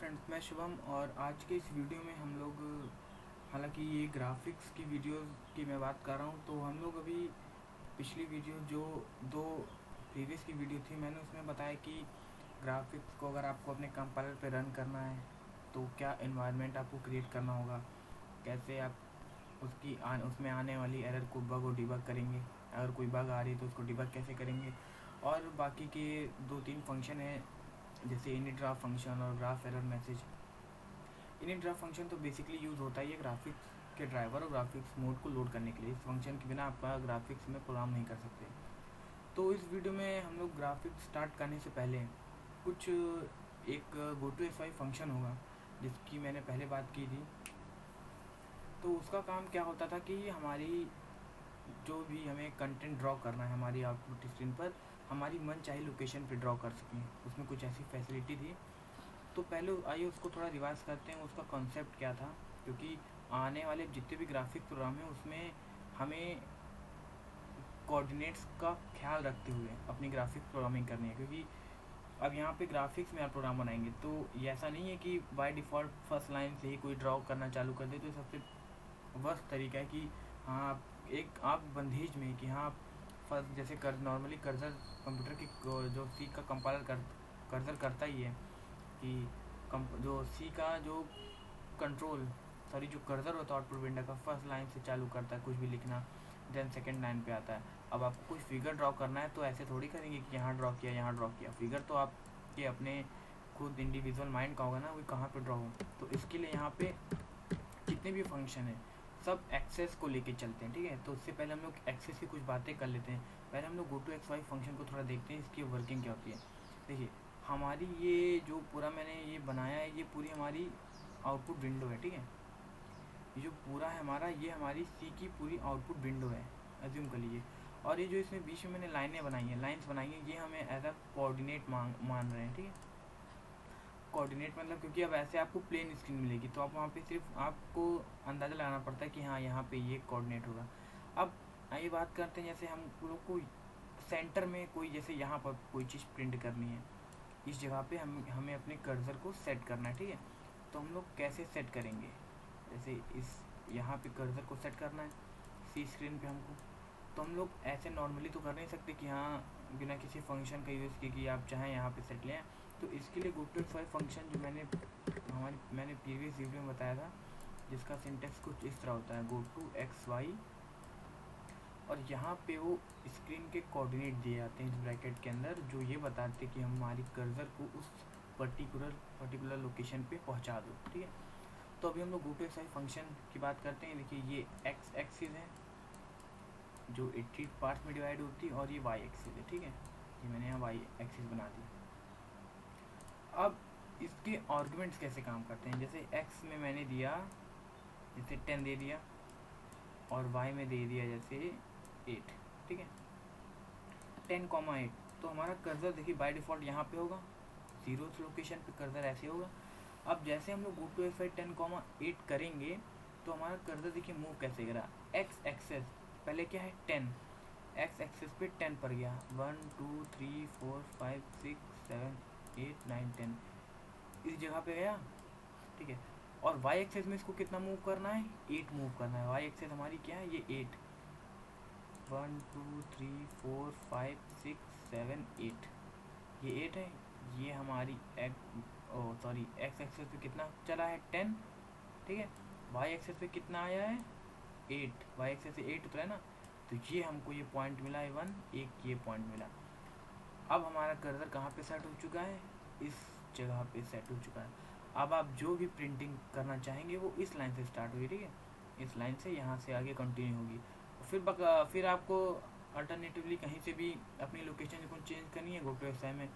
Friends, मैं शुभम और आज के इस वीडियो में हम लोग, हालांकि ये ग्राफिक्स की वीडियोस की मैं बात कर रहा हूँ, तो हम लोग अभी पिछली वीडियो जो दो प्रीवियस की वीडियो थी, मैंने उसमें बताया कि ग्राफिक्स को अगर आपको अपने कंपाइलर पे रन करना है तो क्या एनवायरनमेंट आपको क्रिएट करना होगा, कैसे आप उसमें आने वाली एरर को बग और डिबग करेंगे, अगर कोई बग आ रही है तो उसको डिबग कैसे करेंगे, और बाकी के 2-3 फंक्शन हैं जैसे इनिट ड्राफ्ट फंक्शन और graph error message. Init draft function तो बेसिकली यूज़ होता है ये ग्राफिक्स के ड्राइवर और ग्राफिक्स मोड को लोड करने के लिए। इस फंक्शन के बिना आपका ग्राफिक्स में प्रोग्राम नहीं कर सकते। तो इस वीडियो में हम लोग ग्राफिक्स स्टार्ट करने से पहले कुछ एक GoToSY फंक्शन होगा जिसकी मैंने पहले बात की थी। तो उसका काम क्या होता था कि हमारी जो भी हमें कंटेंट ड्रॉ करना है हमारी आउटपुट स्क्रीन पर, हमारी मन चाहे लोकेशन पे ड्रॉ कर सकें, उसमें कुछ ऐसी फैसिलिटी थी। तो पहले आइए उसको थोड़ा रिवाइज करते हैं, उसका कॉन्सेप्ट क्या था, क्योंकि आने वाले जितने भी ग्राफिक प्रोग्राम हैं उसमें हमें कोऑर्डिनेट्स का ख्याल रखते हुए अपनी ग्राफिक प्रोग्रामिंग करनी है। क्योंकि अब यहाँ पे ग्राफिक्स में आप प्रोग्राम बनाएंगे तो ये ऐसा नहीं है कि बाय डिफ़ॉल्ट फर्स्ट लाइन से ही कोई ड्रॉ करना चालू कर दे, तो सबसे वर्स्ट तरीका है कि हाँ आप बंधेज में कि हाँ फर्स्ट जैसे नॉर्मली कर्सर कंप्यूटर की जो सी का कंपाइलर कर्सर करता ही है कि जो सी का जो जो कर्सर होता है आउटपुट विंडो का, फर्स्ट लाइन से चालू करता है कुछ भी लिखना, देन सेकंड लाइन पे आता है। अब आपको कुछ फिगर ड्रॉ करना है तो ऐसे थोड़ी करेंगे कि यहाँ ड्रॉ किया यहाँ ड्रॉ किया। फिगर तो आपके अपने खुद इंडिविजुअल माइंड का होगा ना, वो कहाँ पे ड्रॉ हो। तो इसके लिए यहाँ पे जितने भी फंक्शन है सब एक्सेस को लेके चलते हैं, ठीक है। तो उससे पहले हम लोग एक्सेस की कुछ बातें कर लेते हैं। पहले हम लोग GoToXY फंक्शन को थोड़ा देखते हैं, इसकी वर्किंग क्या होती है। देखिए, हमारी ये जो पूरा मैंने ये बनाया है, ये पूरी हमारी आउटपुट विंडो है, ठीक है। ये जो पूरा है हमारा, ये हमारी सी की पूरी आउटपुट विंडो है, एज्यूम कर लीजिए। और ये जो इसमें बीच में मैंने लाइनें बनाई हैं, लाइन्स बनाई हैं, ये हमें एज अ कोऑर्डिनेट मान रहे हैं, ठीक है। कोऑर्डिनेट मतलब क्योंकि अब ऐसे आपको प्लेन स्क्रीन मिलेगी तो आप वहाँ पे सिर्फ आपको अंदाज़ा लगाना पड़ता है कि हाँ यहाँ पे ये कोऑर्डिनेट होगा। अब आइए बात करते हैं, जैसे हम लोग को सेंटर में कोई, जैसे यहाँ पर कोई चीज़ प्रिंट करनी है, इस जगह पे हमें अपने कर्सर को सेट करना है, ठीक है। तो हम लोग कैसे सेट करेंगे, जैसे इस यहाँ पे कर्सर को सेट करना है सी स्क्रीन पे हमको, तो हम लोग ऐसे नॉर्मली तो कर नहीं सकते कि हाँ बिना किसी फंक्शन का यूज़ किए कि आप चाहें यहाँ पे सेट लें। तो इसके लिए GoToXY फंक्शन जो मैंने प्रीवियस वीडियो में बताया था, जिसका सिंटेक्स कुछ इस तरह होता है GoToXY, और यहाँ पे वो स्क्रीन के कोऑर्डिनेट दिए जाते हैं इस ब्रैकेट के अंदर, जो ये बताते हैं कि हमारी कर्सर को उस पर्टिकुलर लोकेशन पे पहुँचा दो, ठीक है। तो अभी हम लोग GoToXY फंक्शन की बात करते हैं। देखिए, ये एक्स एक्सिस है जो 80 पार्ट्स में डिवाइड होती है, और ये वाई एक्सिस है, ठीक है। ये मैंने यहाँ वाई एक्सिस बना दी। अब इसके आर्गुमेंट्स कैसे काम करते हैं, जैसे एक्स में मैंने दिया जैसे 10 दे दिया, और वाई में दे दिया जैसे 8, ठीक है। 10,8, तो हमारा कर्सर देखिए बाय डिफ़ॉल्ट यहाँ पे होगा, 0th लोकेशन पे कर्सर ऐसे होगा। अब जैसे हम लोग GoToXY 10,8 करेंगे तो हमारा कर्सर देखिए मूव कैसे करा, एक्स एक्सेस पहले क्या है 10, एक्स एक्सेस पे 10 पर गया, 1 2 3 4 5 6 7 8 9 10 इस जगह पे गया, ठीक है। और वाई एक्सेस में इसको कितना मूव करना है, 8 मूव करना है। वाई एक्सेस हमारी क्या है, ये 8, 1 2 3 4 5 6 7 8, ये 8 है। ये हमारी एक्स एक्सेस पे कितना चला है 10, ठीक है। वाई एक्सेस पे कितना आया है 8, वाई एक्सेस से 8 उतरा है ना, तो ये हमको ये पॉइंट मिला है 1, एक ये पॉइंट मिला। अब हमारा कर्सर कहाँ पे सेट हो चुका है, इस जगह पे सेट हो चुका है। अब आप जो भी प्रिंटिंग करना चाहेंगे वो इस लाइन से स्टार्ट होगी, ठीक है। इस लाइन से यहाँ से आगे कंटिन्यू होगी। फिर आपको अल्टरनेटिवली कहीं से भी अपनी लोकेशन को चेंज करनी है GoToXY में,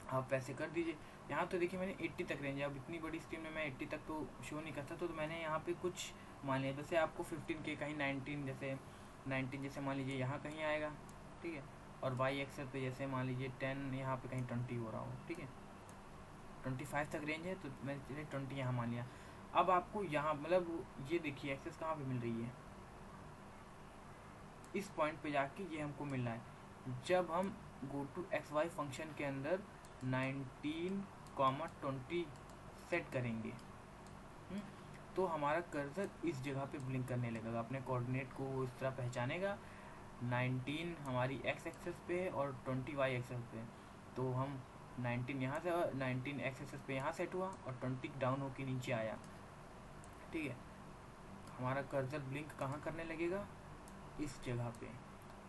आप वैसे कर दीजिए। यहाँ तो देखिए मैंने 80 तक रेंज है, अब इतनी बड़ी स्क्रीन में मैं 80 तक तो शो नहीं करता, तो मैंने यहाँ पे कुछ मान लिया, जैसे आपको 15 के कहीं 19 जैसे मान लीजिए यहाँ कहीं आएगा, ठीक है। और वाई एक्सेस पे जैसे मान लीजिए 10 यहाँ पे कहीं 20 हो रहा हो, ठीक है। 25 तक रेंज है तो मैंने 20 यहाँ मान लिया। अब आपको यहाँ मतलब ये देखिए एक्सेस कहाँ पे मिल रही है, इस पॉइंट पे जाके ये हमको मिल रहा है जब हम GoToXY फंक्शन के अंदर 19, 20 सेट करेंगे तो हमारा कर्सर इस जगह पे ब्लिंक करने लगेगा, अपने कोऑर्डिनेट को इस तरह पहचानेगा। 19 हमारी एक्स एक्सेस पे है और 20 वाई एक्सेस पे। तो हम 19 यहाँ से 19 एक्स एक्सेस पे यहाँ सेट हुआ और 20 डाउन होके नीचे आया, ठीक है। हमारा कर्सर ब्लिंक कहाँ करने लगेगा, इस जगह पे।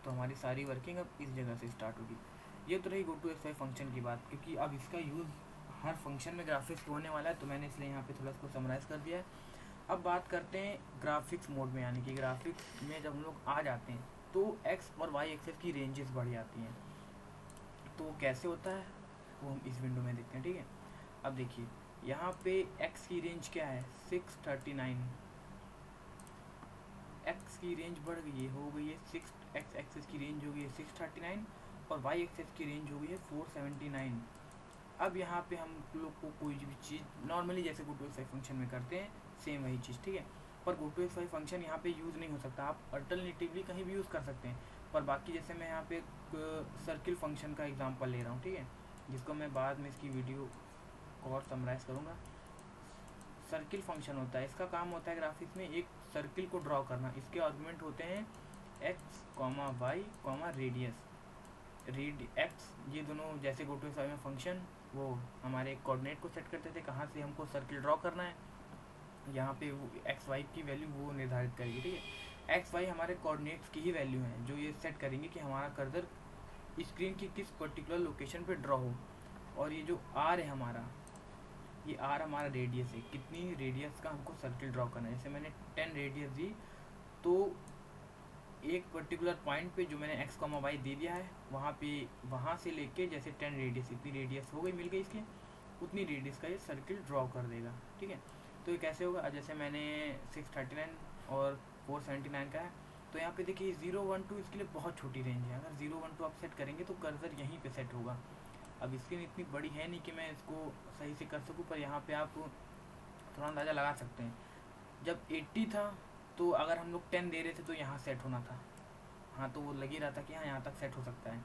तो हमारी सारी वर्किंग अब इस जगह से स्टार्ट होगी। ये तो रही GoToXY फंक्शन की बात, क्योंकि अब इसका यूज़ हर फंक्शन में ग्राफिक्स होने वाला है, तो मैंने इसलिए यहाँ पे थोड़ा इसको समराइज कर दिया है। अब बात करते हैं ग्राफिक्स मोड में, यानी कि ग्राफिक्स में जब हम लोग आ जाते हैं तो एक्स और वाई एक्सेस की रेंजेस बढ़ जाती हैं। तो कैसे होता है वो हम इस विंडो में देखते हैं, ठीक है। अब देखिए यहाँ पे एक्स की रेंज क्या है, 639। एक्स की रेंज बढ़ गई है, हो गई है 6, एक्स एक्सेस की रेंज हो गई है 639 और वाई एक्सेस की रेंज हो गई है 479। अब यहाँ पे हम लोग को कोई भी चीज़ नॉर्मली जैसे GoToXY फंक्शन में करते हैं सेम वही चीज़, ठीक है। पर GoToXY फंक्शन यहाँ पे यूज़ नहीं हो सकता, आप अल्टरनेटिवली कहीं भी यूज़ कर सकते हैं। पर बाकी जैसे मैं यहाँ पे सर्किल फंक्शन का एग्जांपल ले रहा हूँ, ठीक है, जिसको मैं बाद में इसकी वीडियो को और समराइज करूँगा। सर्किल फंक्शन होता है, इसका काम होता है ग्राफिक्स में एक सर्किल को ड्रॉ करना। इसके आर्गुमेंट होते हैं x comma y comma radius. X ये दोनों जैसे GoToXY में फंक्शन वो हमारे कोऑर्डिनेट को सेट करते थे, कहाँ से हमको सर्किल ड्रॉ करना है, यहाँ पे वो एक्स वाई की वैल्यू वो निर्धारित करेगी, ठीक है। एक्स वाई हमारे कोऑर्डिनेट्स की ही वैल्यू हैं जो ये सेट करेंगे कि हमारा कर्सर स्क्रीन की किस पर्टिकुलर लोकेशन पे ड्रॉ हो। और ये जो आर है हमारा, ये आर हमारा रेडियस है, कितनी रेडियस का हमको सर्किल ड्रॉ करना है। जैसे मैंने 10 रेडियस दी तो एक पर्टिकुलर पॉइंट पे जो मैंने एक्स कॉमा वाई दे दिया है वहाँ से लेके जैसे 10 रेडियस, इतनी रेडियस हो गई मिल गई इसकी, उतनी रेडियस का ये सर्किल ड्रॉ कर देगा, ठीक है। तो ये कैसे होगा, जैसे मैंने 639 और 479 का है, तो यहाँ पे देखिए 012 इसके लिए बहुत छोटी रेंज है। अगर 012 आप सेट करेंगे तो कर्सर यहीं पे सेट होगा। अब स्क्रीन इतनी बड़ी है नहीं कि मैं इसको सही से कर सकूँ, पर यहाँ पे आप थोड़ा अंदाज़ा लगा सकते हैं। जब 80 था तो अगर हम लोग 10 दे रहे थे तो यहाँ सेट होना था, हाँ, तो वो लग ही रहा था कि हाँ यहाँ तक सेट हो सकता है।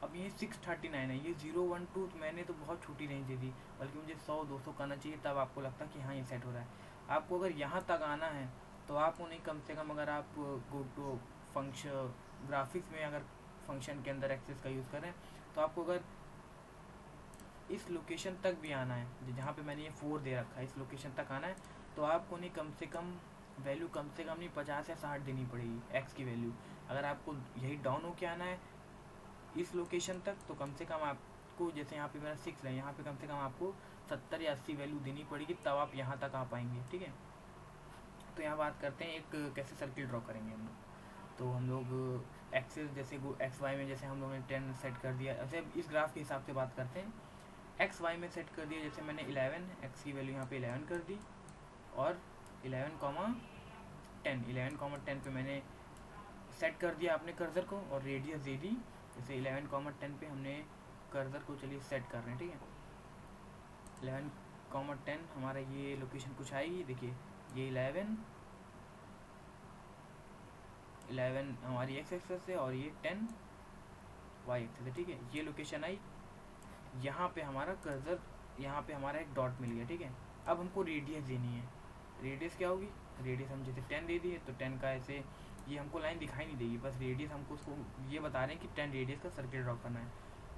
अब ये 639 है, ये 012 तो मैंने तो बहुत छोटी रेंज दे दी, बल्कि मुझे 100-200 करना चाहिए, तब आपको लगता कि हाँ ये सेट हो रहा है। आपको अगर यहाँ तक आना है तो आपको नहीं, कम से कम अगर आप GoTo फंक्शन ग्राफिक्स में अगर फंक्शन के अंदर एक्सेस का यूज़ करें तो आपको अगर इस लोकेशन तक भी आना है, जहाँ पे मैंने ये 4 दे रखा है, इस लोकेशन तक आना है, तो आपको नहीं कम से कम वैल्यू कम से कम नहीं 50 या 60 देनी पड़ेगी एक्स की वैल्यू। अगर आपको यही डाउन होके आना है इस लोकेशन तक तो कम से कम आपको, जैसे यहाँ पे मेरा 6 है, यहाँ पे कम से कम आपको 70 या 80 वैल्यू देनी पड़ेगी, तब आप यहाँ तक आ पाएंगे, ठीक है। तो यहाँ बात करते हैं एक कैसे सर्किल ड्रॉ करेंगे हम लोग। तो हम लोग एक्सेस जैसे एक्स वाई में जैसे हम लोगों ने 10 सेट कर दिया, ऐसे इस ग्राफ के हिसाब से बात करते हैं। एक्स वाई में सेट कर दिया, जैसे मैंने 11 एक्स की वैल्यू यहाँ पे 11 कर दी और 11,10 पे मैंने सेट कर दिया अपने कर्सर को और रेडियस दे दी। जैसे 11,10 पे हमने कर्सर को चलिए सेट कर रहे हैं, ठीक है। 11,10 हमारा ये लोकेशन कुछ आएगी, देखिए ये 11 हमारी एक्स एक्सेस है और ये 10 वाई एक्सेस है, ठीक है। ये लोकेशन आई, यहाँ पे हमारा कर्सर, यहाँ पे हमारा एक डॉट मिल गया, ठीक है। अब हमको रेडियस देनी है, रेडियस क्या होगी, रेडियस हम जैसे 10 दे दिए तो 10 का ऐसे ये हमको लाइन दिखाई नहीं देगी, बस रेडियस हमको उसको ये बता रहे हैं कि 10 रेडियस का सर्किल ड्रॉ करना है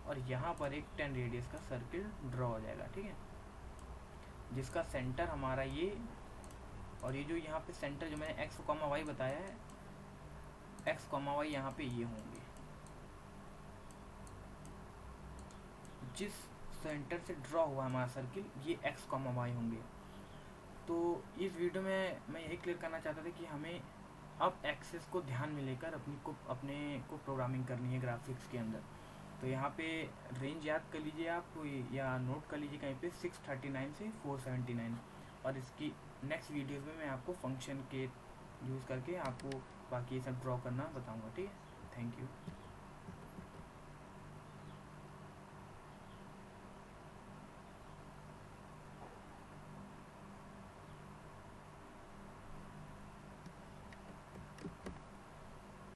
और यहाँ पर एक 10 रेडियस का सर्किल ड्रॉ हो जाएगा, ठीक है, जिसका सेंटर हमारा ये, और ये जो यहाँ पे सेंटर जो मैंने एक्स कॉमा वाई बताया है, एक्स कॉमा वाई यहाँ पे ये होंगे, जिस सेंटर से ड्रॉ हुआ हमारा सर्किल ये एक्स कॉमा वाई होंगे। तो इस वीडियो में मैं यही क्लियर करना चाहता था कि हमें अब एक्सेस को ध्यान में लेकर अपने को प्रोग्रामिंग करनी है ग्राफिक्स के अंदर। तो यहाँ पे रेंज याद कर लीजिए आप या नोट कर लीजिए कहीं पे 639 से 479, और इसकी नेक्स्ट वीडियोस में मैं आपको फंक्शन के यूज़ करके आपको बाकी ये सब ड्रॉ करना बताऊँगा, ठीक है। Thank you.